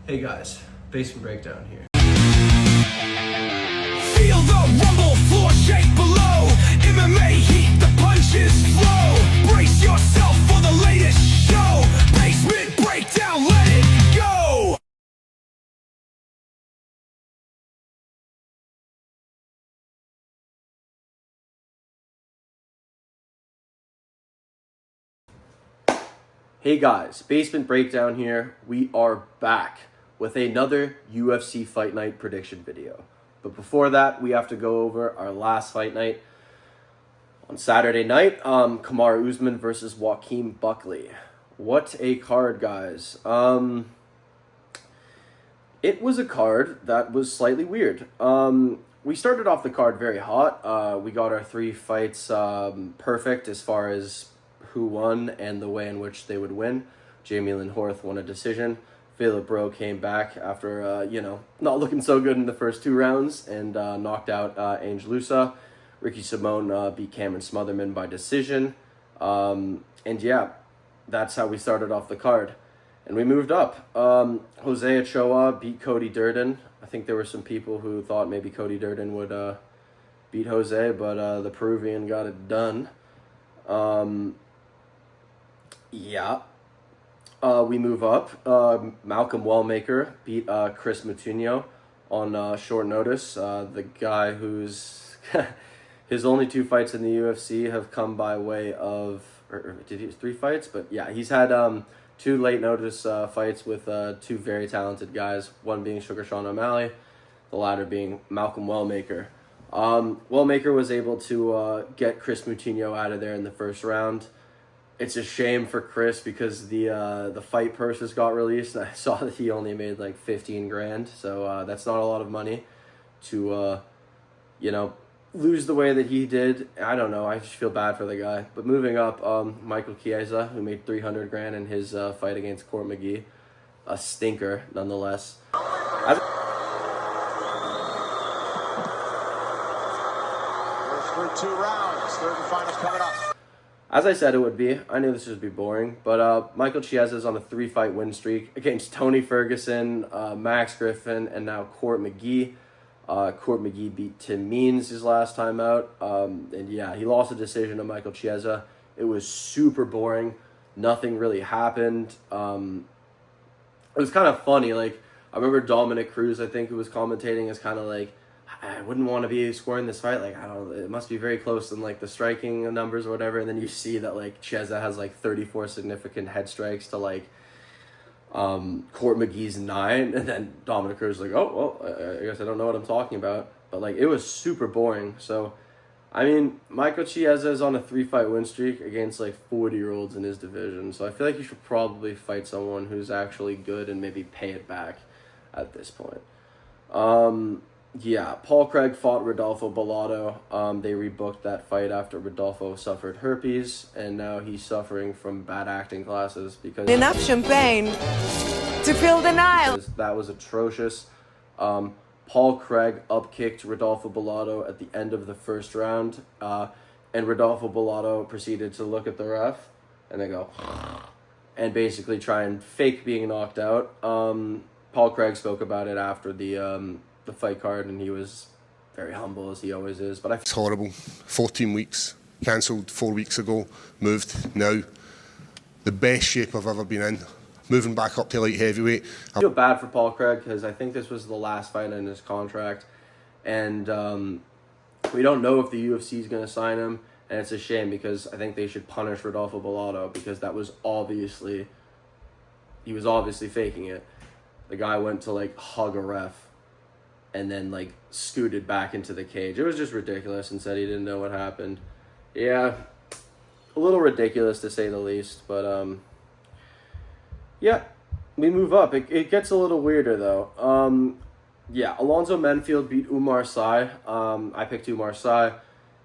Hey guys, Basement Breakdown here. Feel the rumble, floor shake below. MMA heat, the punches flow. Brace yourself for the latest show. Basement Breakdown, let it go. Hey guys, Basement Breakdown here. We are back with another UFC Fight Night prediction video. But before that, we have to go over our last fight night on Saturday night. Kamaru Usman versus Joaquin Buckley. What a card, guys. It was a card that was slightly weird. We started off the card very hot. We got our three fights perfect as far as who won and the way in which they would win. Jamie Lynn Horth won a decision. Philip Rowe came back after, not looking so good in the first two rounds and knocked out Angel Lusa. Ricky Simone beat Cameron Smotherman by decision. And yeah, that's how we started off the card. And we moved up. Jose Ochoa beat Cody Durden. I think there were some people who thought maybe Cody Durden would beat Jose, but the Peruvian got it done. We move up. Malcolm Wellmaker beat Chris Moutinho on short notice. The guy who's his only two fights in the UFC have come by way of, or did he have three fights? But yeah, he's had two late notice fights with two very talented guys. One being Sugar Sean O'Malley, the latter being Malcolm Wellmaker. Wellmaker was able to get Chris Moutinho out of there in the first round. It's a shame for Chris because the fight purses got released. I saw that he only made like 15 grand, so that's not a lot of money to lose the way that he did. I don't know. I just feel bad for the guy. But moving up, Michael Chiesa, who made 300 grand in his fight against Court McGee, a stinker nonetheless. Through 2 rounds, third and final coming up. As I said it would be, I knew this would be boring, but Michael Chiesa is on a 3-fight win streak against Tony Ferguson, Max Griffin, and now Court McGee. Court McGee beat Tim Means his last time out, and yeah, he lost a decision to Michael Chiesa. It was super boring. Nothing really happened. It was kind of funny. Like, I remember Dominic Cruz, I think, who was commentating, is kind of like, I wouldn't want to be scoring this fight. Like, I don't know, it must be very close in like the striking numbers or whatever. And then you see that like Chiesa has like 34 significant head strikes to like Court McGee's 9. And then Dominic Cruz is like, oh, well, I guess I don't know what I'm talking about. But like, it was super boring. So, I mean, Michael Chiesa is on a 3-fight win streak against like 40-year-olds in his division. So I feel like you should probably fight someone who's actually good and maybe pay it back at this point. Yeah, Paul Craig fought Rodolfo Bellato. They rebooked that fight after Rodolfo suffered herpes, and now he's suffering from bad acting classes because enough champagne to fill the Nile. That was atrocious. Paul Craig upkicked Rodolfo Bellato at the end of the first round, and Rodolfo Bellato proceeded to look at the ref and they go and basically try and fake being knocked out. Paul Craig spoke about it after the fight card, and he was very humble as he always is. But it's horrible. 14 weeks, cancelled 4 weeks ago, moved now. The best shape I've ever been in. Moving back up to light heavyweight. I feel bad for Paul Craig because I think this was the last fight in his contract, and we don't know if the UFC is going to sign him, and it's a shame because I think they should punish Rodolfo Bellato because that was obviously, he was obviously faking it. The guy went to like hug a ref and then like scooted back into the cage. It was just ridiculous and said he didn't know what happened. Yeah, a little ridiculous to say the least, but yeah, we move up. It gets a little weirder though. Yeah, Alonzo Menfield beat Umar Sy. I picked Umar Sy.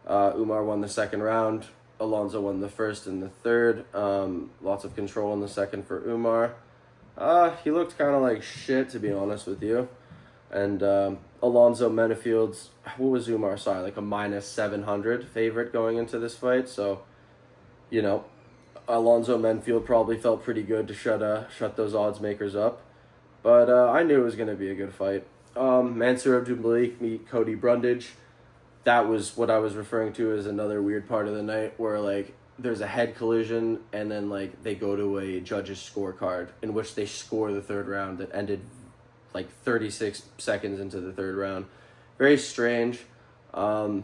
Umar won the second round. Alonzo won the first and the third. Lots of control in the second for Umar. He looked kind of like shit, to be honest with you. And Alonzo Menifield's, what was Umar Sy, like a minus 700 favorite going into this fight. So, you know, Alonzo Menfield probably felt pretty good to shut those odds makers up. But I knew it was going to be a good fight. Mansour Abdulmalik meet Cody Brundage. That was what I was referring to as another weird part of the night where, like, there's a head collision and then, like, they go to a judge's scorecard in which they score the third round that ended, like, 36 seconds into the third round. Very strange. I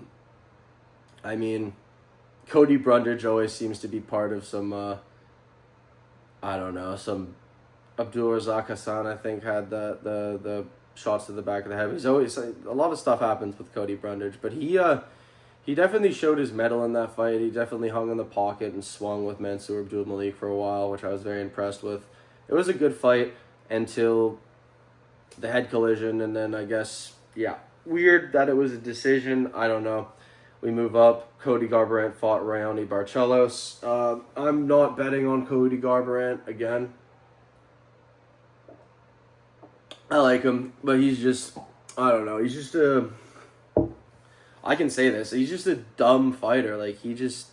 mean, Cody Brundage always seems to be part of some, I don't know, some Abdul Razak Hassan, I think, had the shots to the back of the head. He's always, a lot of stuff happens with Cody Brundage, but he definitely showed his mettle in that fight. He definitely hung in the pocket and swung with Mansour Abdulmalik for a while, which I was very impressed with. It was a good fight until the head collision, and then I guess, yeah, weird that it was a decision. I don't know. We move up. Cody Garbrandt fought Raoni Barcelos. I'm not betting on Cody Garbrandt again. I like him, but he's just, I don't know, he's just I can say this, he's just a dumb fighter. Like, he just,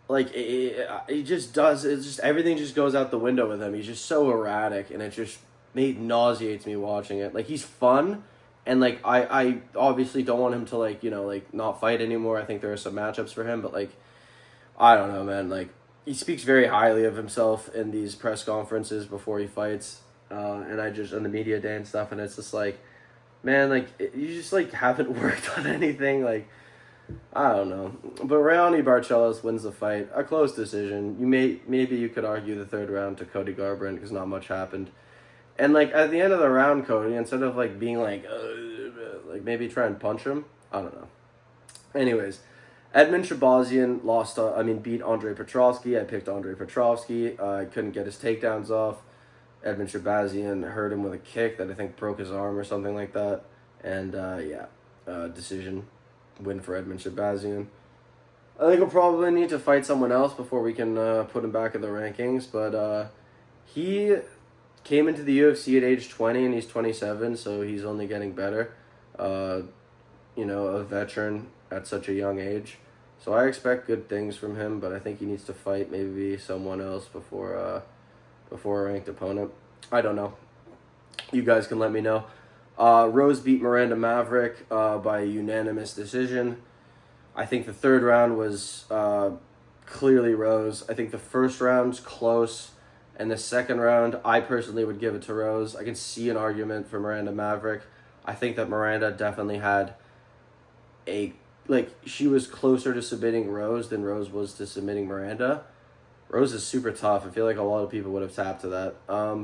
like, he just does, it's just, everything just goes out the window with him. He's just so erratic, and it just nauseates me watching it. Like, he's fun, and, like, I obviously don't want him to, like, you know, like, not fight anymore. I think there are some matchups for him, but, like, I don't know, man. Like, he speaks very highly of himself in these press conferences before he fights. And I just, on the media day and stuff, and it's just like, man, like, you just, like, haven't worked on anything, like, I don't know. But Raoni Barcelos wins the fight, a close decision. Maybe you could argue the third round to Cody Garbrandt, because not much happened. And, like, at the end of the round, Cody, instead of, like, being like maybe try and punch him, I don't know. Anyways, Edmund Shabazian beat Andre Petrovsky. I picked Andre Petrovsky. I couldn't get his takedowns off. Edmund Shabazian hurt him with a kick that I think broke his arm or something like that. And, decision win for Edmund Shabazian. I think we'll probably need to fight someone else before we can put him back in the rankings. But he came into the UFC at age 20 and he's 27, so he's only getting better. A veteran at such a young age. So I expect good things from him, but I think he needs to fight maybe someone else before a ranked opponent. I don't know. You guys can let me know. Rose beat Miranda Maverick by unanimous decision. I think the third round was clearly Rose. I think the first round's close, and the second round, I personally would give it to Rose. I can see an argument for Miranda Maverick. I think that Miranda definitely had she was closer to submitting Rose than Rose was to submitting Miranda. Rose is super tough. I feel like a lot of people would have tapped to that,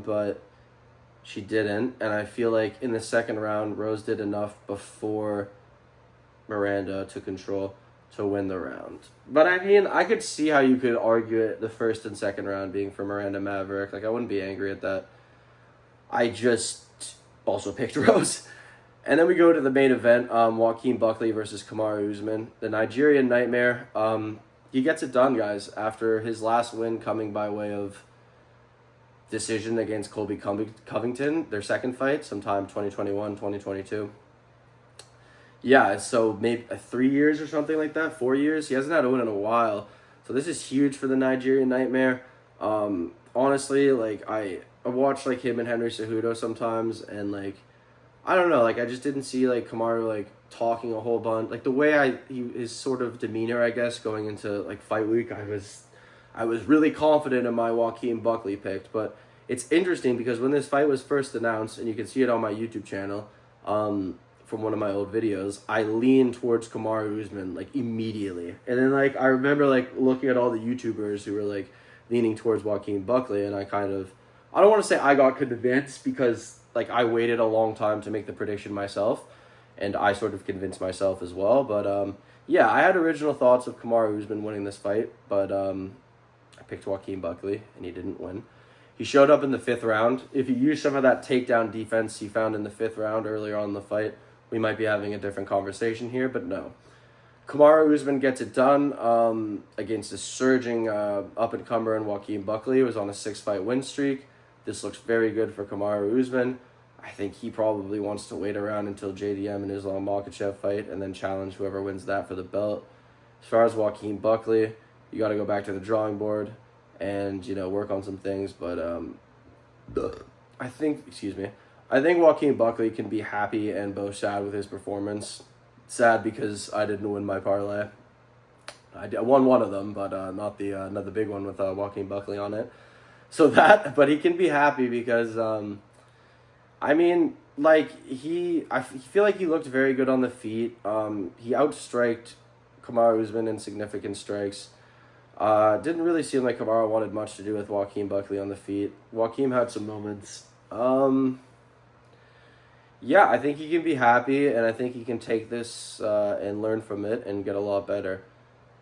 but she didn't. And I feel like in the second round, Rose did enough before Miranda took control to win the round. But I mean, I could see how you could argue it, the first and second round being for Miranda Maverick. Like, I wouldn't be angry at that. I just also picked Rose. And then we go to the main event, Joaquin Buckley versus Kamaru Usman. The Nigerian Nightmare. He gets it done, guys, after his last win coming by way of decision against Colby Covington, their second fight, sometime 2021, 2022. Yeah, so maybe 3 years or something like that, 4 years. He hasn't had a win in a while. So this is huge for the Nigerian Nightmare. Honestly, like, I watch, like, him and Henry Cejudo sometimes, and, like, I don't know, like, I just didn't see, like, Kamaru, like, talking a whole bunch. Like, the way his sort of demeanor, I guess, going into, like, fight week, I was really confident in my Joaquin Buckley pick. But it's interesting because when this fight was first announced, and you can see it on my YouTube channel, from one of my old videos, I leaned towards Kamaru Usman, like, immediately. And then, like, I remember, like, looking at all the YouTubers who were, like, leaning towards Joaquin Buckley, and I don't want to say I got convinced because, like, I waited a long time to make the prediction myself, and I sort of convinced myself as well. But, yeah, I had original thoughts of Kamaru Usman winning this fight, but I picked Joaquin Buckley, and he didn't win. He showed up in the fifth round. If he used some of that takedown defense he found in the fifth round earlier on in the fight, we might be having a different conversation here, but no. Kamaru Usman gets it done against a surging up-and-comer in Joaquin Buckley. He was on a 6-fight win streak. This looks very good for Kamaru Usman. I think he probably wants to wait around until JDM and Islam Makhachev fight and then challenge whoever wins that for the belt. As far as Joaquin Buckley, you got to go back to the drawing board and, work on some things. But I think Joaquin Buckley can be happy and both sad with his performance. Sad because I didn't win my parlay. I won one of them, but not the big one with Joaquin Buckley on it. So but he can be happy because, I mean, like, I feel like he looked very good on the feet. He outstriked Kamaru Usman in significant strikes. Didn't really seem like Kamaru wanted much to do with Joaquin Buckley on the feet. Joaquin had some moments. Yeah, I think he can be happy, and I think he can take this and learn from it and get a lot better.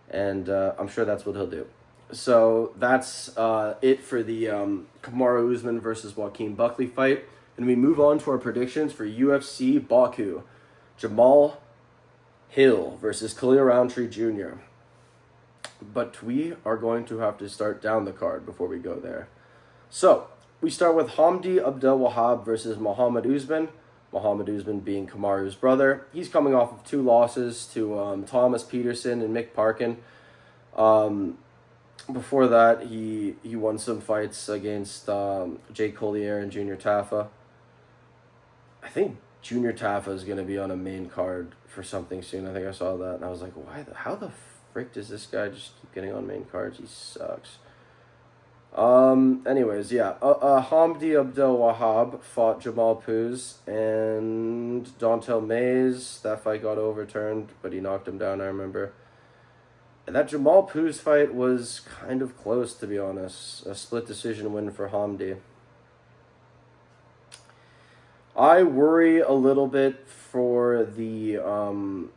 And I'm sure that's what he'll do. So that's it for the Kamaru Usman versus Joaquin Buckley fight. And we move on to our predictions for UFC Baku Jamahal Hill versus Khalil Rountree Jr. But we are going to have to start down the card before we go there. So we start with Hamdi Abdel Wahab versus Muhammad Usman. Muhammad Usman being Kamaru's brother. He's coming off of 2 losses to Thomas Peterson and Mick Parkin. Before that, he won some fights against Jake Collier and Junior Taffa. I think Junior Taffa is going to be on a main card for something soon. I think I saw that, and I was like, how the frick does this guy just keep getting on main cards? He sucks. Anyways, yeah. Hamdi Abdel Wahab fought Jamal Puz and Dontel Mays. That fight got overturned, but he knocked him down, I remember. And that Jamal Puz fight was kind of close, to be honest. A split decision win for Hamdi. I worry a little bit for the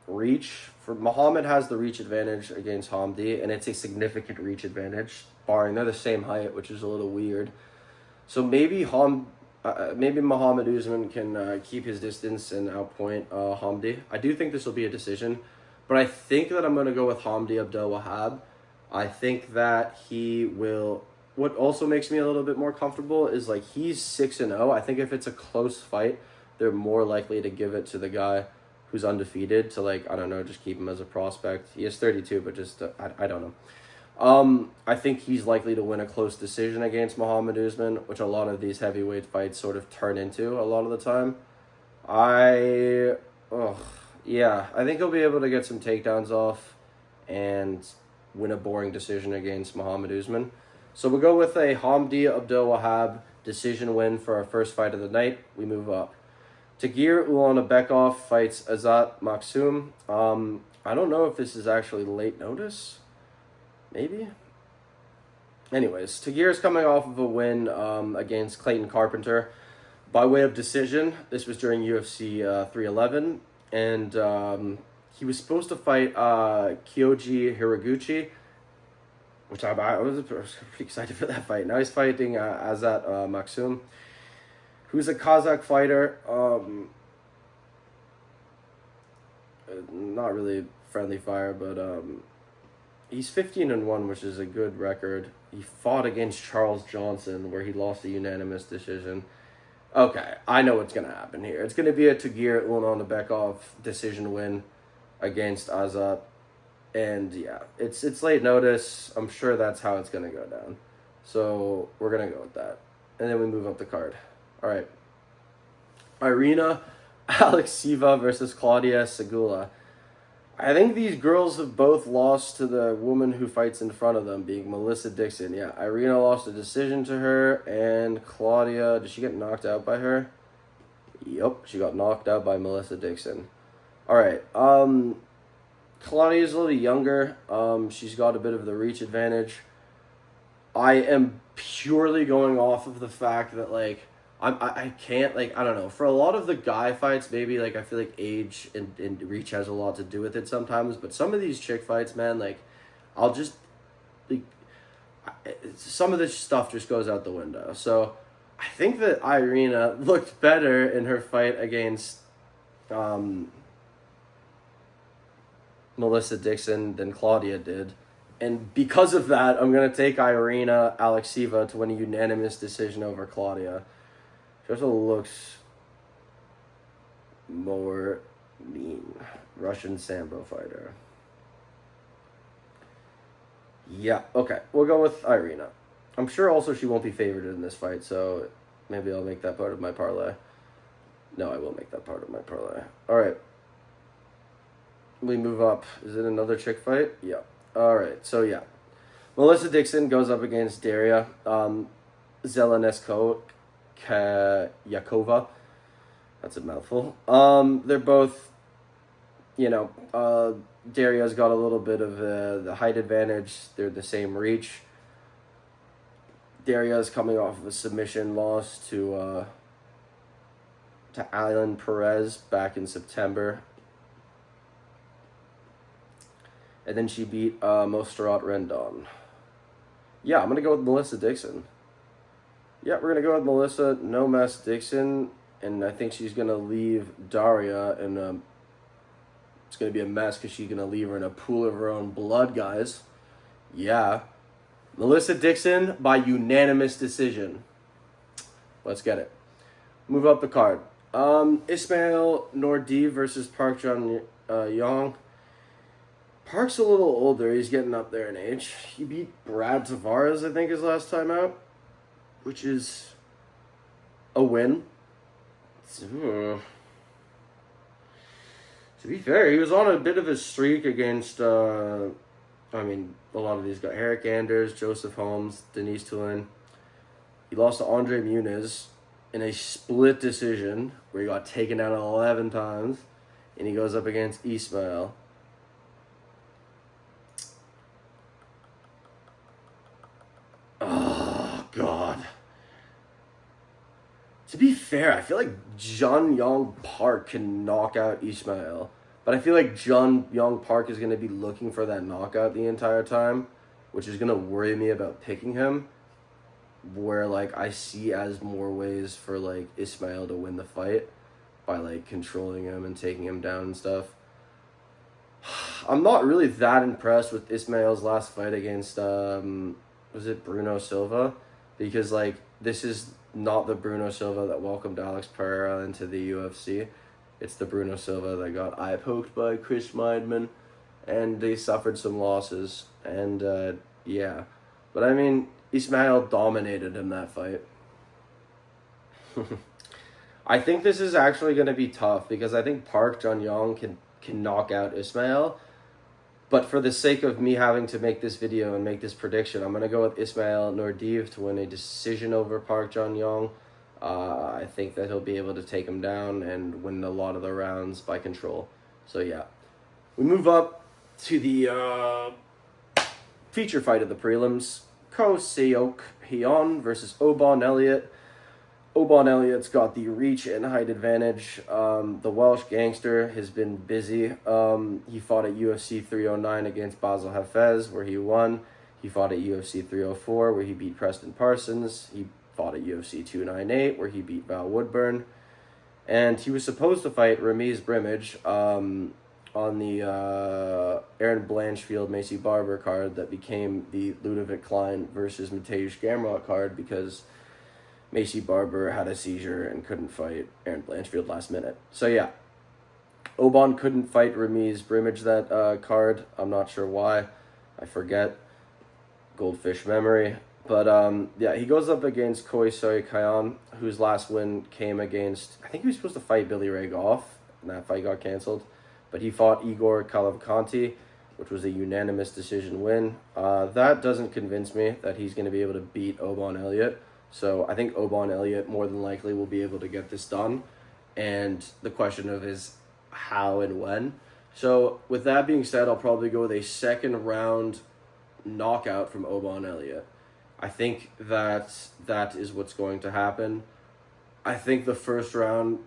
reach. For Muhammad has the reach advantage against Hamdi, and it's a significant reach advantage, barring they're the same height, which is a little weird. So maybe Muhammad Usman can keep his distance and outpoint Hamdi. I do think this will be a decision, but I think that I'm going to go with Hamdi Abdel Wahab. I think that he will. What also makes me a little bit more comfortable is, like, he's 6-0. I think if it's a close fight, they're more likely to give it to the guy who's undefeated to, like, I don't know, just keep him as a prospect. He is 32, but just, I don't know. I think he's likely to win a close decision against Muhammad Usman, which a lot of these heavyweight fights sort of turn into a lot of the time. I think he'll be able to get some takedowns off and win a boring decision against Muhammad Usman. So we'll go with a Hamdi Abdel Wahab decision win for our first fight of the night. We move up. Tagir Ulanbekov fights Azat Maksum. I don't know if this is actually late notice. Maybe? Anyways, Tagir's coming off of a win against Clayton Carpenter by way of decision. This was during UFC 311. And he was supposed to fight Kyoji Hiraguchi, which I was pretty excited for that fight. Now he's fighting Azat Maksum, who's a Kazakh fighter. Not really friendly fire, but he's 15-1, which is a good record. He fought against Charles Johnson, where he lost a unanimous decision. Okay, I know what's going to happen here. It's going to be a Tagir Ulanbekov decision win against Azat. And yeah, it's late notice. I'm sure that's how it's going to go down. So we're going to go with that. And then we move up the card. All right. Irina Alekseeva versus Claudia Segula. I think these girls have both lost to the woman who fights in front of them, being Melissa Dixon. Yeah, Irina lost a decision to her, and Claudia, did she get knocked out by her? Yep, she got knocked out by Melissa Dixon. All right. Claudia's a little younger. She's got a bit of the reach advantage. I am purely going off of the fact that, like, I can't, like, I don't know. For a lot of the guy fights, maybe, like, I feel like age and reach has a lot to do with it sometimes. But some of these chick fights, man, like, I'll just, like, some of this stuff just goes out the window. So I think that Irina looked better in her fight against Melissa Dixon than Claudia did. And because of that, I'm going to take Irina Alekseeva to win a unanimous decision over Claudia. She also looks more mean. Russian Sambo fighter. Yeah, okay. We'll go with Irina. I'm sure also she won't be favored in this fight, so Maybe I'll make that part of my parlay. No, I will make that part of my parlay. All right. We move up. Is it another chick fight? Yeah. All right. So, yeah. Melissa Dixon goes up against Daria Zelensko Yakova. That's a mouthful. They're both, Daria's got a little bit of the height advantage. They're the same reach. Daria's coming off of a submission loss to Alan Perez back in September. And then she beat Mostarat Rendon. Yeah, I'm going to go with Melissa Dixon. Yeah, we're going to go with Melissa No Mess Dixon. And I think she's going to leave Daria in a... It's going to be a mess because she's going to leave her in a pool of her own blood, guys. Yeah. Melissa Dixon by unanimous decision. Let's get it. Move up the card. Ismail Nordi versus Park Jun Yong. Park's a little older. He's getting up there in age. He beat Brad Tavares, I think, his last time out, which is a win. To be fair, he was on a bit of a streak against, a lot of these guys. Eric Anders, Joseph Holmes, Denise Tulin. He lost to Andre Muniz in a split decision where he got taken down 11 times, and he goes up against Ismail. Oh, God. To be fair, I feel like Jun Yong Park can knock out Ismail. But I feel like Jun Yong Park is going to be looking for that knockout the entire time, which is going to worry me about picking him. Where, I see as more ways for, Ismail to win the fight by, controlling him and taking him down and stuff. I'm not really that impressed with Ismail's last fight against, was it Bruno Silva? Because, this is not the Bruno Silva that welcomed Alex Pereira into the UFC. It's the Bruno Silva that got eye poked by Chris Weidman, and they suffered some losses. And, yeah. But, Ismail dominated in that fight. I think this is actually going to be tough, because I think Park Jun-yong can knock out Ismail. But for the sake of me having to make this video and make this prediction, I'm going to go with Ismail Nordiv to win a decision over Park Jun-yong. I think that he'll be able to take him down and win a lot of the rounds by control. So, yeah. We move up to the feature fight of the prelims. Ko Seok Hyun versus Obon Elliott. Obon Elliott's got the reach and height advantage. The Welsh gangster has been busy. He fought at UFC 309 against Basil Hafez, where he won. He fought at UFC 304, where he beat Preston Parsons. He fought at UFC 298, where he beat Val Woodburn. And he was supposed to fight Ramiz Brimage on the Aaron Blanchfield Macy Barber card that became the Ludovic Klein versus Mateusz Gamrot card, because Macy Barber had a seizure and couldn't fight Aaron Blanchfield last minute. So, yeah. Obon couldn't fight Ramiz Brimage that card. I'm not sure why. I forget. Goldfish memory. But, yeah, he goes up against Ko Seok Hyun, whose last win came against... I think he was supposed to fight Billy Ray Goff, and that fight got canceled. But he fought Igor Cavalcanti, which was a unanimous decision win. That doesn't convince me that he's going to be able to beat Obon Elliott. So I think Obon Elliott more than likely will be able to get this done. And the question is how and when. So with that being said, I'll probably go with a second round knockout from Obon Elliott. I think that is what's going to happen. I think the first round,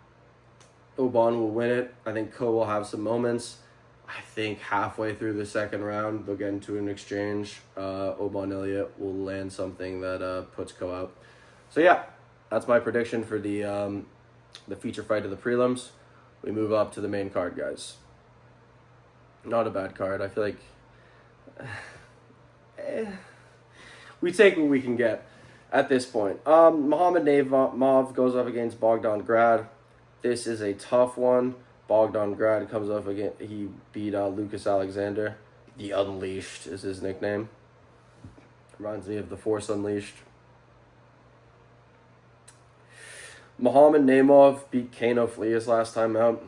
Obon will win it. I think Ko will have some moments. I think halfway through the second round, they'll get into an exchange. Obon Elliott will land something that puts Ko out. So yeah, that's my prediction for the feature fight of the prelims. We move up to the main card, guys. Not a bad card. I feel like we take what we can get at this point. Muhammad Navov goes up against Bogdan Grad. This is a tough one. Bogdan Grad comes up again. He beat Lucas Alexander. The Unleashed is his nickname. Reminds me of the Force Unleashed. Muhammad Naimov beat Kano Fleas last time out.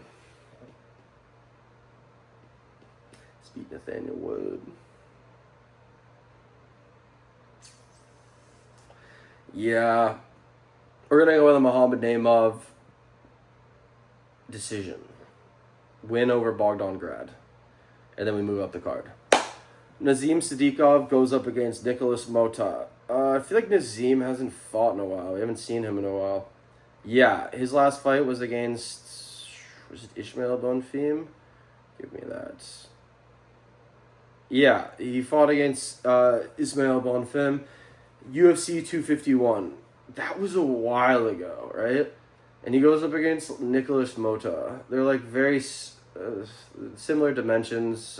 He's beat Nathaniel Wood. Yeah. We're going to go with a Muhammad Naimov decision. Win over Bogdan Grad. And then we move up the card. Nazim Sadikov goes up against Nicholas Mota. I feel like Nazim hasn't fought in a while. We haven't seen him in a while. Yeah, his last fight was against... Was it Ismail Bonfim? Give me that. Yeah, he fought against Ismail Bonfim. UFC 251. That was a while ago, right? And he goes up against Nicholas Mota. They're like very similar dimensions.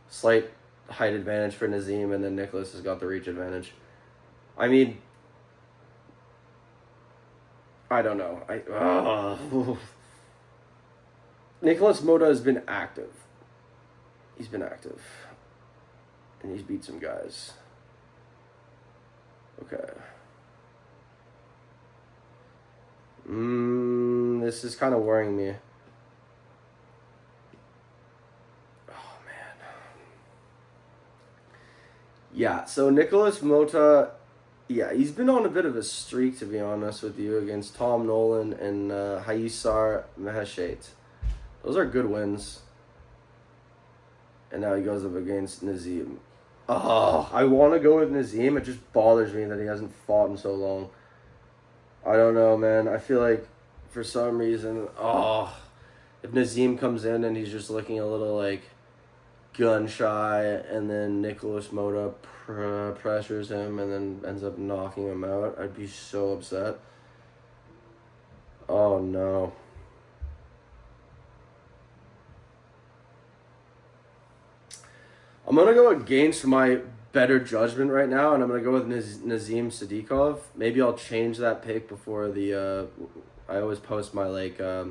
Slight height advantage for Nazim, and then Nicholas has got the reach advantage. I mean, I don't know. Nicholas Mota has been active. He's been active. And he's beat some guys. Okay. This is kind of worrying me. Oh, man. Yeah, so Nicholas Mota, yeah, he's been on a bit of a streak, to be honest with you, against Tom Nolan and Haisar Maheshet. Those are good wins. And now he goes up against Nazim. Oh, I want to go with Nazim. It just bothers me that he hasn't fought in so long. I don't know, man. I feel like for some reason, if Nazim comes in and he's just looking a little like gun shy, and then Nicholas Mota pressures him and then ends up knocking him out, I'd be so upset. Oh no. I'm going to go against my better judgment right now, and I'm going to go with Nazim Sadikov. Maybe I'll change that pick before the... I always post my, like... I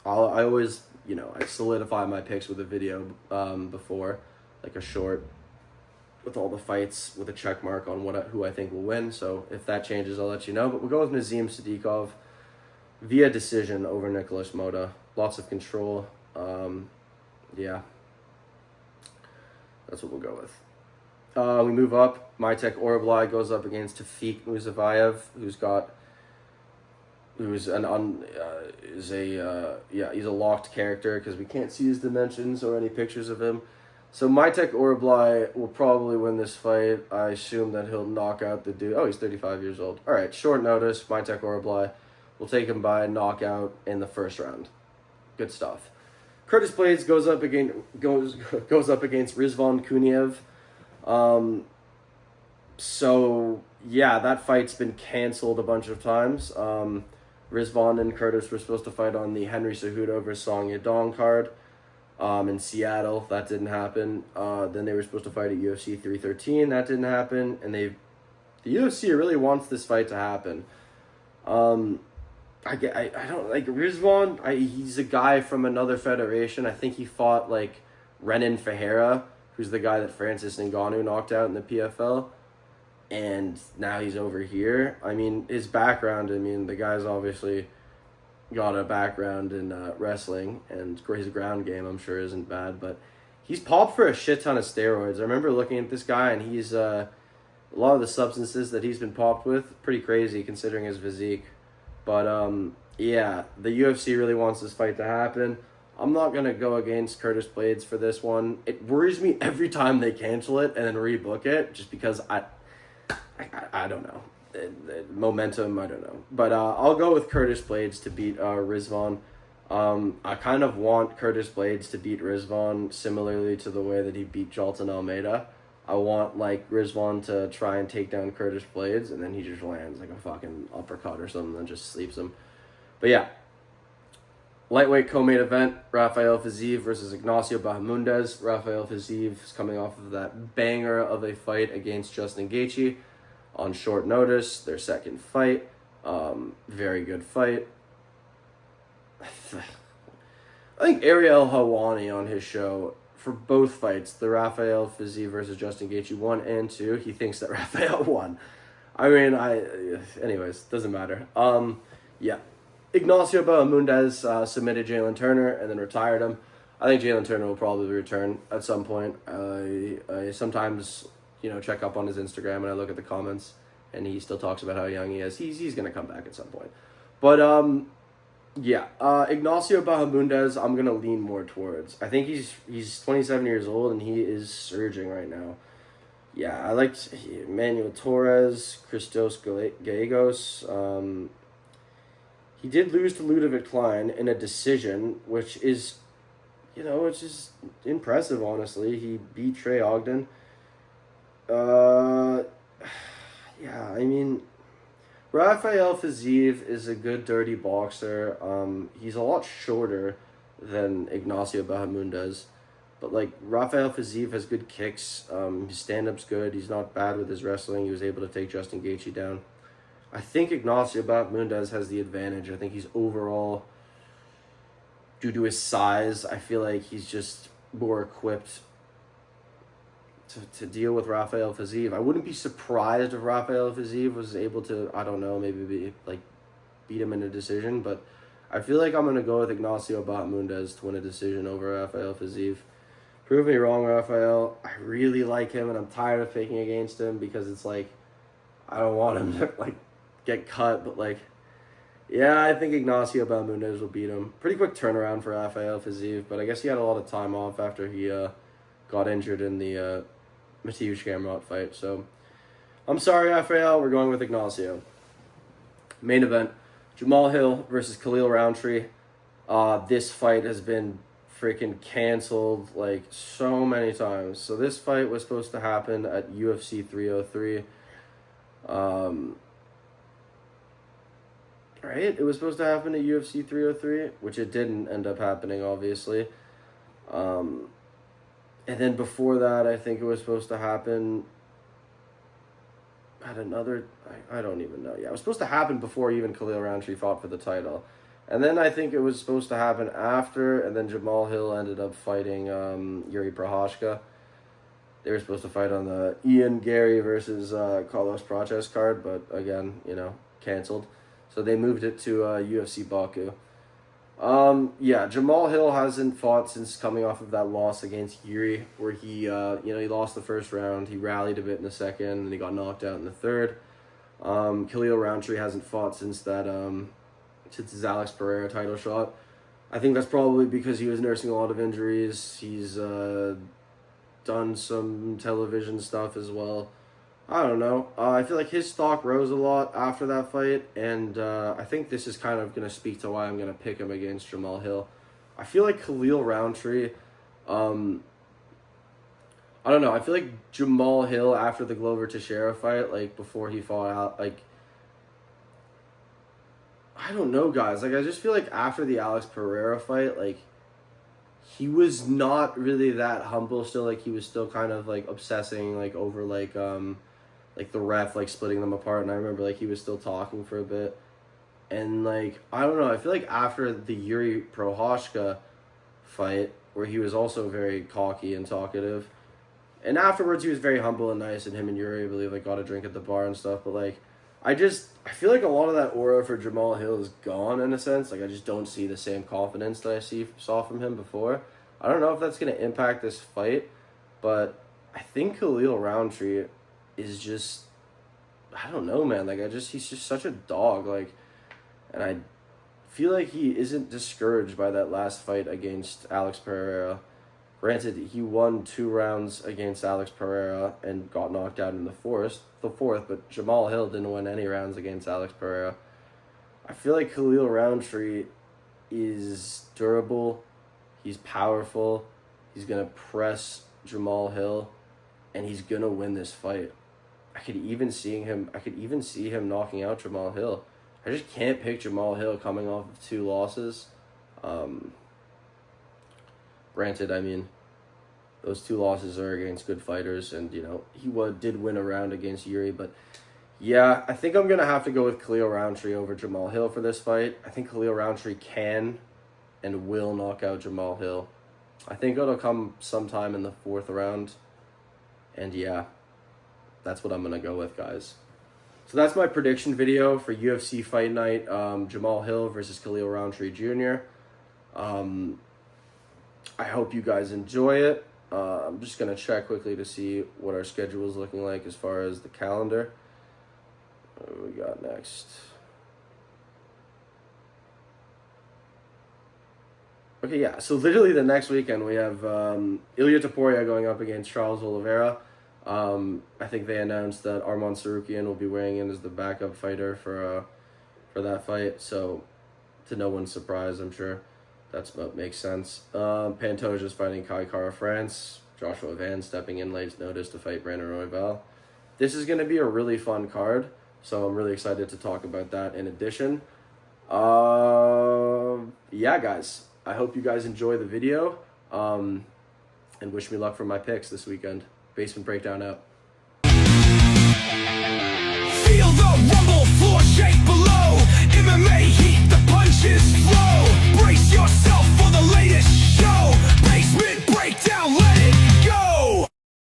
always, I solidify my picks with a video before, like a short with all the fights with a check mark on who I think will win. So if that changes, I'll let you know. But we'll go with Nazim Sadikov via decision over Nicholas Mota. Lots of control. Yeah. That's what we'll go with. We move up. Maitek Orablai goes up against Tafik Musabayev, he's a locked character because we can't see his dimensions or any pictures of him. So Maitek Orablai will probably win this fight. I assume that he'll knock out the dude. Oh, he's 35 years old. All right, short notice. Maitek Orablai will take him by knockout in the first round. Good stuff. Curtis Blades goes up against Rizvan Kuniev. So yeah, that fight's been canceled a bunch of times. Rizvan and Curtis were supposed to fight on the Henry Cejudo versus Song Yadong card in Seattle. That didn't happen. Then they were supposed to fight at UFC 313. That didn't happen. And the UFC really wants this fight to happen. I don't like Rizvan. He's a guy from another federation. I think he fought like Renan Ferreira, who's the guy that Francis Ngannou knocked out in the PFL, and now he's over here. I mean, his background. I mean, the guy's obviously got a background in wrestling, and his ground game, I'm sure, isn't bad. But he's popped for a shit ton of steroids. I remember looking at this guy, and he's a lot of the substances that he's been popped with, pretty crazy considering his physique. But, yeah, the UFC really wants this fight to happen. I'm not going to go against Curtis Blades for this one. It worries me every time they cancel it and then rebook it, just because I don't know. Momentum, I don't know. But I'll go with Curtis Blades to beat Rizvan. I kind of want Curtis Blades to beat Rizvan similarly to the way that he beat Jalton Almeida. I want, like, Rizvan to try and take down Curtis Blades, and then he just lands, like, a fucking uppercut or something and just sleeps him. But, yeah. Lightweight co-main event, Rafael Fiziev versus Ignacio Bahamundes. Rafael Fiziev is coming off of that banger of a fight against Justin Gaethje on short notice. Their second fight. Very good fight. I think Ariel Helwani on his show... For both fights, the Rafael Fiziev versus Justin Gaethje 1 and 2, he thinks that Rafael won. I mean, anyways, doesn't matter. Yeah. Ignacio Bahamondes submitted Jalen Turner and then retired him. I think Jalen Turner will probably return at some point. I sometimes, check up on his Instagram and I look at the comments, and he still talks about how young he is. He's going to come back at some point. But, yeah, Ignacio Bahamondes, I'm going to lean more towards. I think he's 27 years old, and he is surging right now. Yeah, I liked Manuel Torres, Christos Gallegos. He did lose to Ludovic Klein in a decision, which is, it's just impressive, honestly. He beat Trey Ogden. Yeah, I mean, Rafael Fiziev is a good, dirty boxer. He's a lot shorter than Ignacio Bahamondes. But, Rafael Fiziev has good kicks. His stand-up's good. He's not bad with his wrestling. He was able to take Justin Gaethje down. I think Ignacio Bahamondes has the advantage. I think he's overall, due to his size, I feel like he's just more equipped to deal with Rafael Fiziev. I wouldn't be surprised if Rafael Fiziev was able to, I don't know, maybe beat him in a decision. But I feel like I'm going to go with Ignacio Bahamondes to win a decision over Rafael Fiziev. Prove me wrong, Rafael. I really like him, and I'm tired of picking against him because it's I don't want him to get cut, but yeah, I think Ignacio Bahamondes will beat him. Pretty quick turnaround for Rafael Fiziev, but I guess he had a lot of time off after he got injured in the Mateusz Gamrot fight. So I'm sorry, Rafael. We're going with Ignacio. Main event: Jamahal Hill versus Khalil Rountree. This fight has been freaking canceled so many times. So this fight was supposed to happen at UFC 303. Right? It was supposed to happen at UFC 303, which it didn't end up happening, obviously. And then before that, I think it was supposed to happen at another... I don't even know. Yeah, it was supposed to happen before even Khalil Rountree fought for the title. And then I think it was supposed to happen after, and then Jamahal Hill ended up fighting Yuri Prochazka. They were supposed to fight on the Ian Gary versus Carlos Prates card, but again, canceled. So they moved it to UFC Baku. Yeah, Jamahal Hill hasn't fought since coming off of that loss against Yuri, where he, he lost the first round. He rallied a bit in the second, and he got knocked out in the third. Khalil Rountree hasn't fought since that, since his Alex Pereira title shot. I think that's probably because he was nursing a lot of injuries. He's done some television stuff as well. I don't know. I feel like his stock rose a lot after that fight, and I think this is kind of going to speak to why I'm going to pick him against Jamahal Hill. I feel like Khalil Rountree, I don't know. I feel like Jamahal Hill, after the Glover Teixeira fight, before he fought out, I don't know, guys. I just feel like after the Alex Pereira fight, he was not really that humble still. He was still kind of, obsessing, over, the ref, splitting them apart. And I remember, he was still talking for a bit. And, I don't know. I feel like after the Yuri Prochazka fight, where he was also very cocky and talkative, and afterwards he was very humble and nice, and him and Yuri, I believe, got a drink at the bar and stuff. But, I feel like a lot of that aura for Jamahal Hill is gone in a sense. I just don't see the same confidence that I saw from him before. I don't know if that's going to impact this fight, but I think Khalil Rountree is just, I don't know, man. He's just such a dog. And I feel like he isn't discouraged by that last fight against Alex Pereira. Granted, he won 2 rounds against Alex Pereira and got knocked out in the fourth, but Jamahal Hill didn't win any rounds against Alex Pereira. I feel like Khalil Rountree is durable, he's powerful, he's going to press Jamahal Hill, and he's going to win this fight. I could even see him knocking out Jamahal Hill. I just can't pick Jamahal Hill coming off of 2 losses. Granted, I mean, those 2 losses are against good fighters, and, he did win a round against Yuri, but yeah, I think I'm going to have to go with Khalil Rountree over Jamahal Hill for this fight. I think Khalil Rountree can and will knock out Jamahal Hill. I think it'll come sometime in the 4th round, and yeah, that's what I'm going to go with, guys. So that's my prediction video for UFC Fight Night, Jamahal Hill versus Khalil Rountree Jr. I hope you guys enjoy it. I'm just going to check quickly to see what our schedule is looking like as far as the calendar. What do we got next? Okay, yeah, so literally the next weekend we have Ilya Topuria going up against Charles Oliveira. I think they announced that Arman Sarukian will be weighing in as the backup fighter for that fight. So, to no one's surprise, I'm sure that's what makes sense. Pantoja's fighting Kai Kara France. Joshua Van stepping in late notice to fight Brandon Royval. This is going to be a really fun card, so I'm really excited to talk about that in addition. Yeah, guys, I hope you guys enjoy the video, and wish me luck for my picks this weekend. Basement Breakdown out.